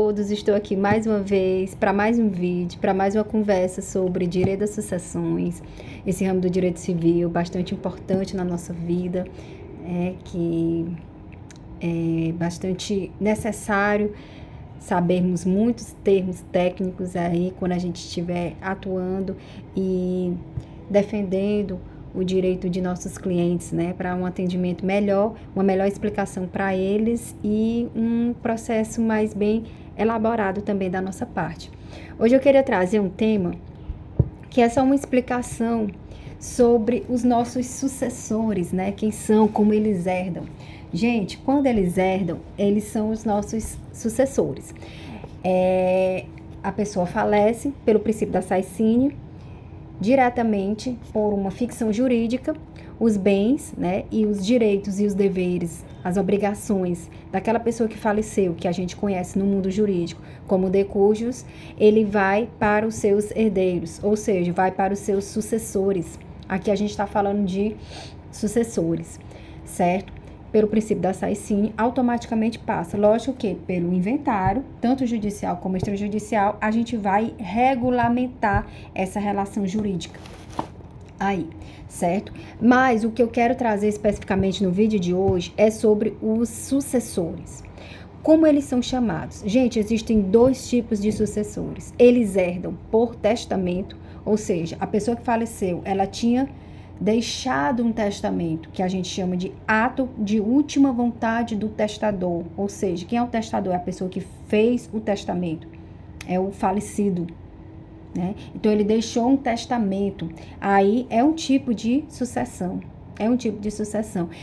todos, estou aqui mais uma vez para mais um vídeo, para mais uma conversa sobre direito das sucessões, esse ramo do direito civil, bastante importante na nossa vida, que é bastante necessário sabermos muitos termos técnicos aí quando a gente estiver atuando e defendendo o direito de nossos clientes, né, para um atendimento melhor, uma melhor explicação para eles e um processo mais bem elaborado também da nossa parte. Hoje eu queria trazer um tema que é só uma explicação sobre os nossos sucessores, né, quem são, como eles herdam. Gente, quando eles herdam, eles são os nossos sucessores. A pessoa falece pelo princípio da saicínio, diretamente por uma ficção jurídica, os bens, né, e os direitos e os deveres, as obrigações daquela pessoa que faleceu, que a gente conhece no mundo jurídico como de cujus, ele vai para os seus herdeiros, ou seja, vai para os seus sucessores. Aqui a gente está falando de sucessores, certo? Pelo princípio da saicínio, automaticamente passa. Lógico que pelo inventário, tanto judicial como extrajudicial, a gente vai regulamentar essa relação jurídica aí, certo? Mas o que eu quero trazer especificamente no vídeo de hoje é sobre os sucessores. Como eles são chamados? Gente, existem dois tipos de sucessores. Eles herdam por testamento, ou seja, a pessoa que faleceu, ela tinha deixado um testamento, que a gente chama de ato de última vontade do testador. Ou seja, quem é o testador? É a pessoa que fez o testamento, é o falecido, né? Então, ele deixou um testamento. Aí, é um tipo de sucessão.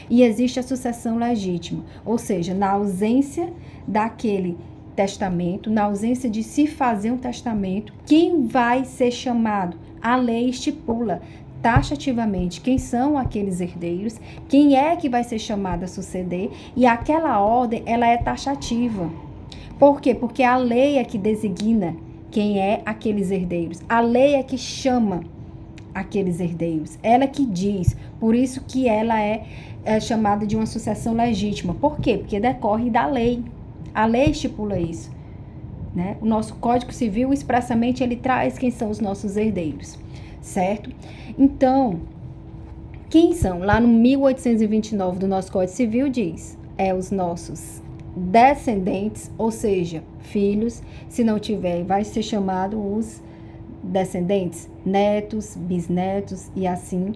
E existe a sucessão legítima. Ou seja, na ausência daquele testamento, na ausência de se fazer um testamento, quem vai ser chamado? A lei estipula taxativamente quem são aqueles herdeiros, quem é que vai ser chamado a suceder, e aquela ordem, ela é taxativa. Por quê? Porque a lei é que designa quem é aqueles herdeiros. A lei é que chama aqueles herdeiros. Ela que diz. Por isso que ela é chamada de uma sucessão legítima. Por quê? Porque decorre da lei. A lei estipula isso, né? O nosso Código Civil, expressamente, ele traz quem são os nossos herdeiros, certo? Então, quem são? Lá no 1829 do nosso Código Civil diz, os nossos descendentes, ou seja, filhos. Se não tiver, vai ser chamado os descendentes, netos, bisnetos e assim.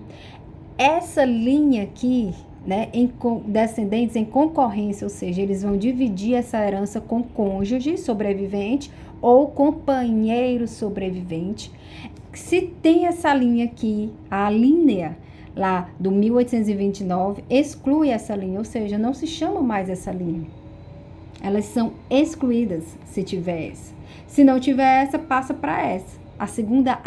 Essa linha aqui, né, descendentes em concorrência, ou seja, eles vão dividir essa herança com cônjuge sobrevivente ou companheiro sobrevivente. Se tem essa linha aqui, a linha lá do 1829 exclui essa linha, ou seja, não se chama mais essa linha. Elas são excluídas se tiver essa. Se não tiver essa, passa para essa. A segunda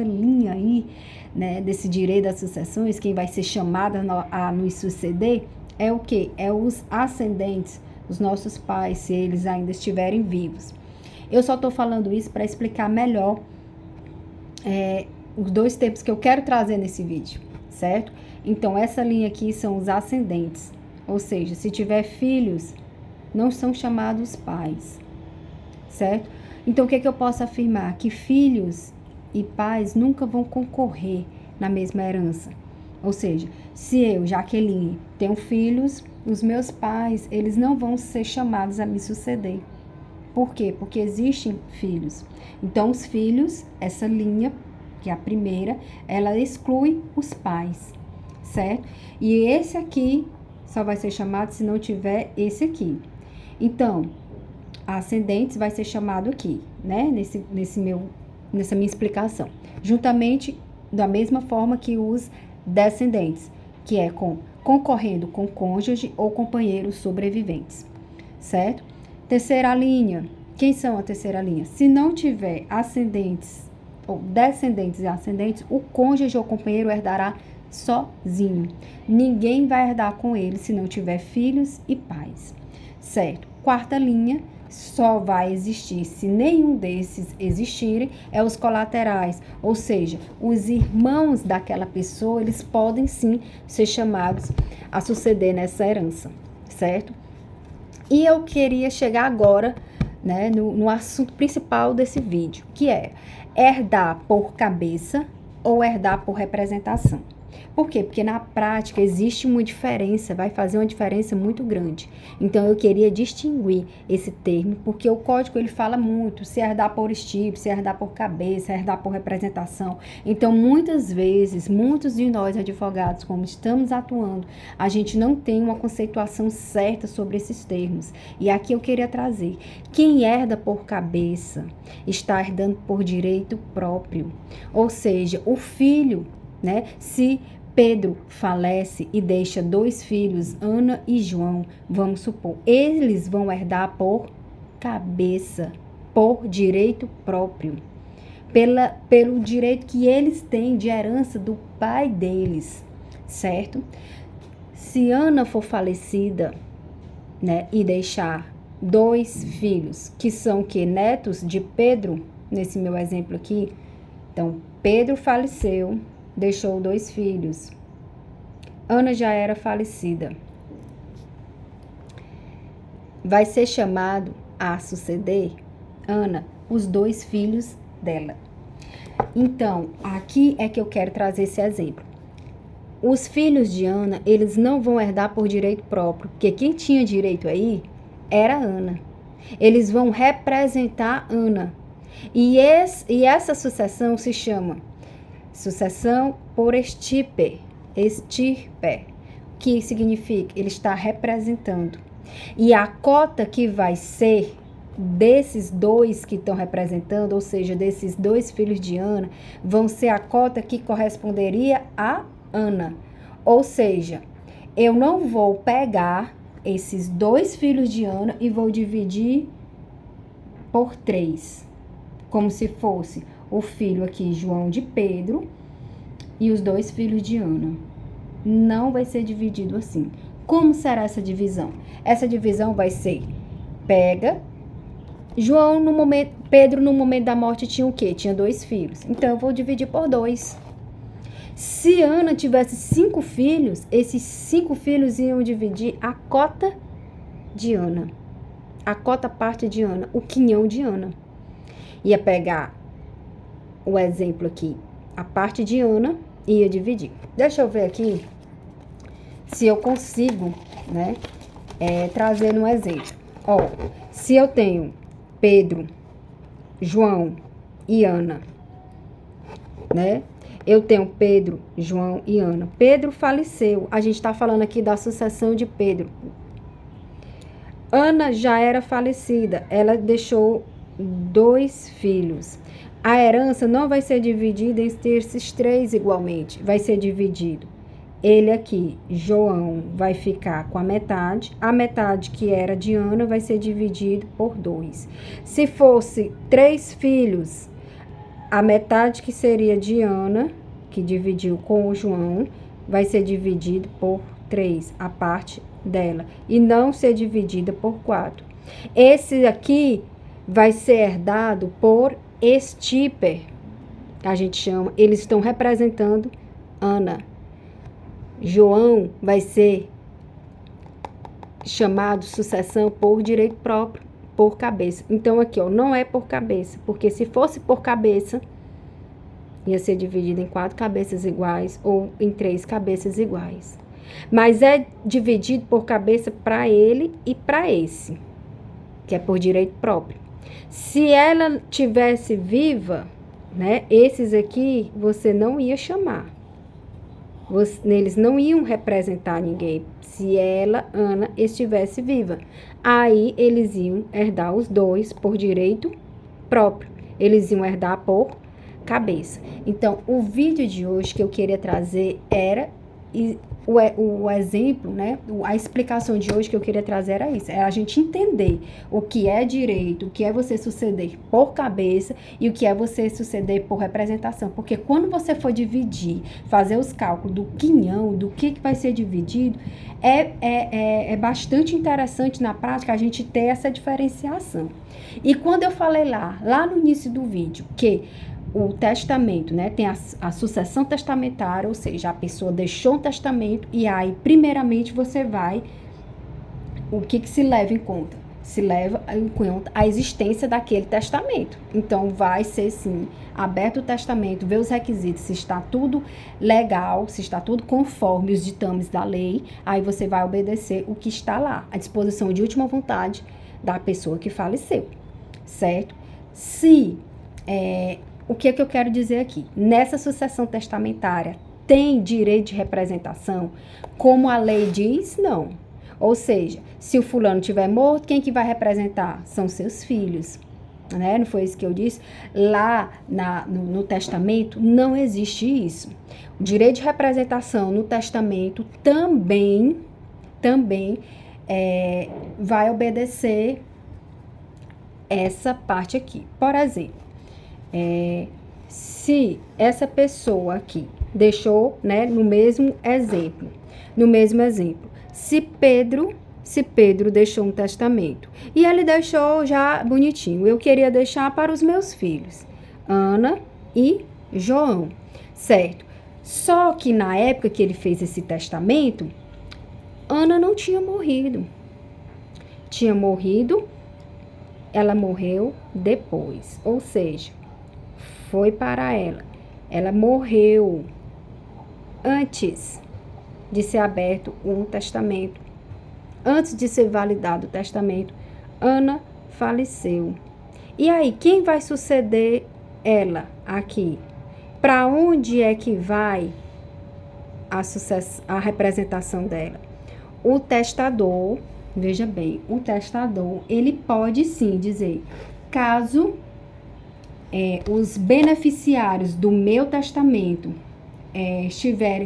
linha aí, né, desse direito das sucessões, quem vai ser chamada a nos suceder, é o quê? É os ascendentes, os nossos pais, se eles ainda estiverem vivos. Eu só estou falando isso para explicar melhor os dois termos que eu quero trazer nesse vídeo, certo? Então, essa linha aqui são os ascendentes, ou seja, se tiver filhos, não são chamados pais, certo? Então, o que eu posso afirmar? Que filhos e pais nunca vão concorrer na mesma herança. Ou seja, se eu, Jaqueline, tenho filhos, os meus pais, eles não vão ser chamados a me suceder. Por quê? Porque existem filhos. Então, os filhos, essa linha, que é a primeira, ela exclui os pais, certo? E esse aqui só vai ser chamado se não tiver esse aqui. Então, ascendentes vai ser chamado aqui, né? Nessa minha explicação. Juntamente, da mesma forma que os descendentes, que é concorrendo com cônjuge ou companheiros sobreviventes, certo? Terceira linha. Quem são a terceira linha? Se não tiver ascendentes ou descendentes e ascendentes, o cônjuge ou companheiro herdará sozinho. Ninguém vai herdar com ele se não tiver filhos e pais, certo? Quarta linha, só vai existir se nenhum desses existirem, os colaterais, ou seja, os irmãos daquela pessoa, eles podem sim ser chamados a suceder nessa herança, certo? E eu queria chegar agora né, no assunto principal desse vídeo, que é herdar por cabeça ou herdar por representação. Por quê? Porque na prática existe uma diferença, vai fazer uma diferença muito grande. Então eu queria distinguir esse termo, porque o código ele fala muito, se herdar por estipe, se herdar por cabeça, herdar por representação. Então muitas vezes, muitos de nós advogados, como estamos atuando, a gente não tem uma conceituação certa sobre esses termos. E aqui eu queria trazer, quem herda por cabeça está herdando por direito próprio, ou seja, o filho, né, se Pedro falece e deixa 2 filhos, Ana e João, vamos supor, eles vão herdar por cabeça, por direito próprio, pelo direito que eles têm de herança do pai deles, certo? Se Ana for falecida, né, e deixar 2 filhos, que são que netos de Pedro, nesse meu exemplo aqui, então Pedro faleceu, deixou 2 filhos. Ana já era falecida. Vai ser chamado a suceder Ana, os 2 filhos dela. Então, aqui é que eu quero trazer esse exemplo. Os filhos de Ana, eles não vão herdar por direito próprio, porque quem tinha direito aí era Ana. Eles vão representar Ana. E essa sucessão se chama sucessão por estirpe, que significa ele está representando. E a cota que vai ser desses 2 que estão representando, ou seja, desses 2 filhos de Ana, vão ser a cota que corresponderia a Ana. Ou seja, eu não vou pegar esses 2 filhos de Ana e vou dividir por 3, como se fosse o filho aqui, João de Pedro, e os 2 filhos de Ana. Não vai ser dividido assim. Como será essa divisão? Essa divisão vai ser, pega, Pedro no momento da morte tinha o quê? Tinha 2 filhos. Então, eu vou dividir por 2. Se Ana tivesse 5 filhos, esses 5 filhos iam dividir a cota de Ana. A cota parte de Ana, o quinhão de Ana. Ia pegar o exemplo aqui, a parte de Ana, ia dividir. Deixa eu ver aqui se eu consigo, né, trazer um exemplo. Ó, se eu tenho Pedro, João e Ana, né? Eu tenho Pedro, João e Ana. Pedro faleceu. A gente está falando aqui da sucessão de Pedro. Ana já era falecida. Ela deixou 2 filhos. A herança não vai ser dividida entre esses 3 igualmente. Vai ser dividido. Ele aqui, João, vai ficar com a metade que era de Ana vai ser dividido por 2. Se fosse 3 filhos, a metade que seria de Ana, que dividiu com o João, vai ser dividido por 3, a parte dela, e não ser dividida por 4. Esse aqui vai ser herdado por estirpe, a gente chama, eles estão representando Ana. João vai ser chamado sucessão por direito próprio, por cabeça. Então, aqui, ó, não é por cabeça, porque se fosse por cabeça, ia ser dividido em 4 cabeças iguais ou em 3 cabeças iguais. Mas é dividido por cabeça para ele e para esse, que é por direito próprio. Se ela tivesse viva, né, esses aqui você não ia chamar. Eles não iam representar ninguém se ela, Ana, estivesse viva. Aí eles iam herdar os 2 por direito próprio. Eles iam herdar por cabeça. Então, o vídeo de hoje que eu queria trazer era o exemplo, né? A explicação de hoje que eu queria trazer era isso. É a gente entender o que é direito, o que é você suceder por cabeça e o que é você suceder por representação. Porque quando você for dividir, fazer os cálculos do quinhão, do que vai ser dividido, é bastante interessante na prática a gente ter essa diferenciação. E quando eu falei lá no início do vídeo, que o testamento, né, tem a sucessão testamentária, ou seja, a pessoa deixou um testamento e aí, primeiramente, você vai, o que se leva em conta? se leva em conta a existência daquele testamento. Então, vai ser, sim, aberto o testamento, ver os requisitos, se está tudo legal, se está tudo conforme os ditames da lei, aí você vai obedecer o que está lá, a disposição de última vontade da pessoa que faleceu, certo? Se, o que é que eu quero dizer aqui? Nessa sucessão testamentária, tem direito de representação? Como a lei diz, não. Ou seja, se o fulano tiver morto, quem que vai representar? São seus filhos, né? Não foi isso que eu disse? Lá no testamento não existe isso. O direito de representação no testamento também vai obedecer essa parte aqui. Por exemplo, se essa pessoa aqui deixou, né, no mesmo exemplo, se Pedro deixou um testamento e ele deixou já bonitinho, eu queria deixar para os meus filhos, Ana e João, certo? Só que na época que ele fez esse testamento, Ana não tinha morrido. Ela morreu depois, ou seja, foi para ela. Ela morreu antes de ser aberto um testamento. Antes de ser validado o testamento, Ana faleceu. E aí, quem vai suceder ela aqui? Para onde é que vai a representação dela? O testador, veja bem, o testador, ele pode sim dizer, caso os beneficiários do meu testamento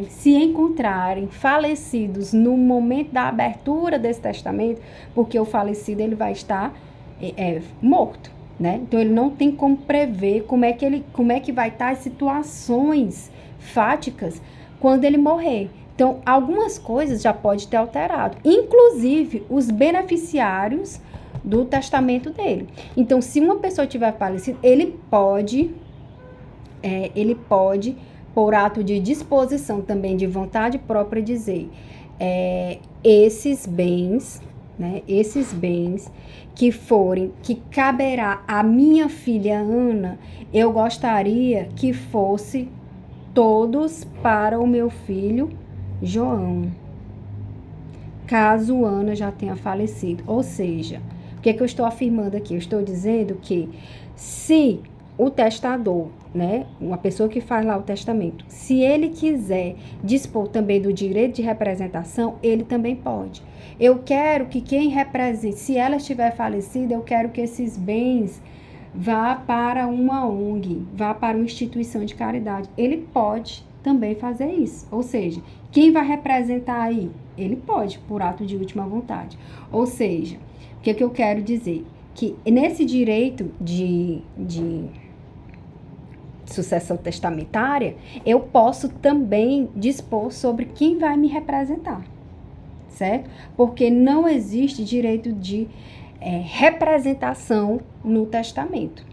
se encontrarem falecidos no momento da abertura desse testamento, porque o falecido ele vai estar morto, né? Então ele não tem como prever como é que vai estar as situações fáticas quando ele morrer. Então algumas coisas já pode ter alterado, inclusive os beneficiários do testamento dele. Então se uma pessoa tiver falecido, ele pode por ato de disposição também de vontade própria, dizer esses bens, né, que caberá à minha filha Ana, eu gostaria que fosse todos para o meu filho João, caso Ana já tenha falecido. Ou seja, o que é que eu estou afirmando aqui? Eu estou dizendo que se o testador, né, uma pessoa que faz lá o testamento, se ele quiser dispor também do direito de representação, ele também pode. Eu quero que quem represente, se ela estiver falecida, eu quero que esses bens vá para uma ONG, vá para uma instituição de caridade. Ele pode também fazer isso. Ou seja, quem vai representar aí? Ele pode, por ato de última vontade. Ou seja, o que é que eu quero dizer? Que nesse direito de sucessão testamentária, eu posso também dispor sobre quem vai me representar, certo? Porque não existe direito de representação no testamento,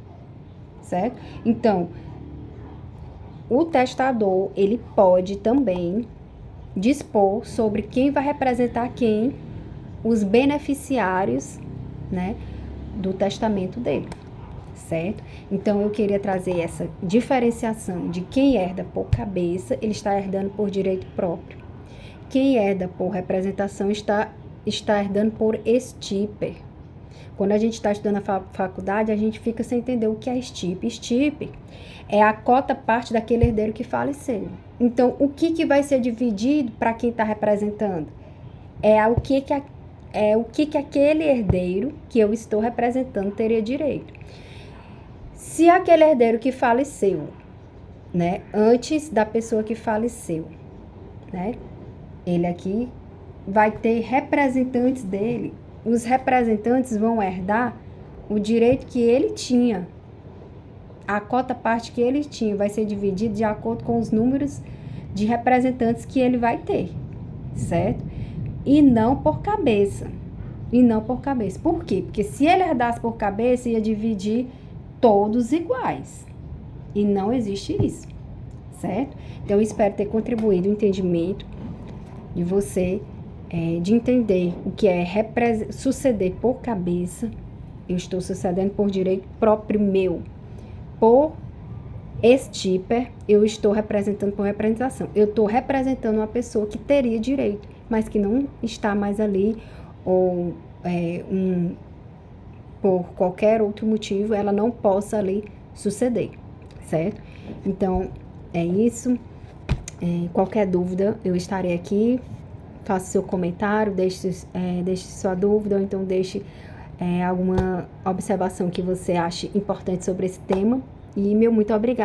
certo? Então, o testador, ele pode também dispor sobre quem vai representar quem, os beneficiários, né, do testamento dele. Certo? Então, eu queria trazer essa diferenciação de quem herda por cabeça, ele está herdando por direito próprio. Quem herda por representação está herdando por estíper. Quando a gente está estudando a faculdade, a gente fica sem entender o que é estíper. Estíper é a cota parte daquele herdeiro que faleceu. Então, o que vai ser dividido para quem está representando? O que aquele herdeiro que eu estou representando teria direito. Se aquele herdeiro que faleceu, né, antes da pessoa que faleceu, né, ele aqui vai ter representantes dele, os representantes vão herdar o direito que ele tinha, a cota parte que ele tinha vai ser dividida de acordo com os números de representantes que ele vai ter, certo? E não por cabeça, Por quê? Porque se ele herdasse por cabeça, ia dividir todos iguais. E não existe isso, certo? Então, eu espero ter contribuído o entendimento de você de entender o que é suceder por cabeça. Eu estou sucedendo por direito próprio meu. Por estíper, eu estou representando por representação. Eu estou representando uma pessoa que teria direito, mas que não está mais ali, ou por qualquer outro motivo, ela não possa ali suceder, certo? Então, é isso. Qualquer dúvida, eu estarei aqui. Faça seu comentário, deixe sua dúvida, ou então deixe alguma observação que você ache importante sobre esse tema. E meu muito obrigada.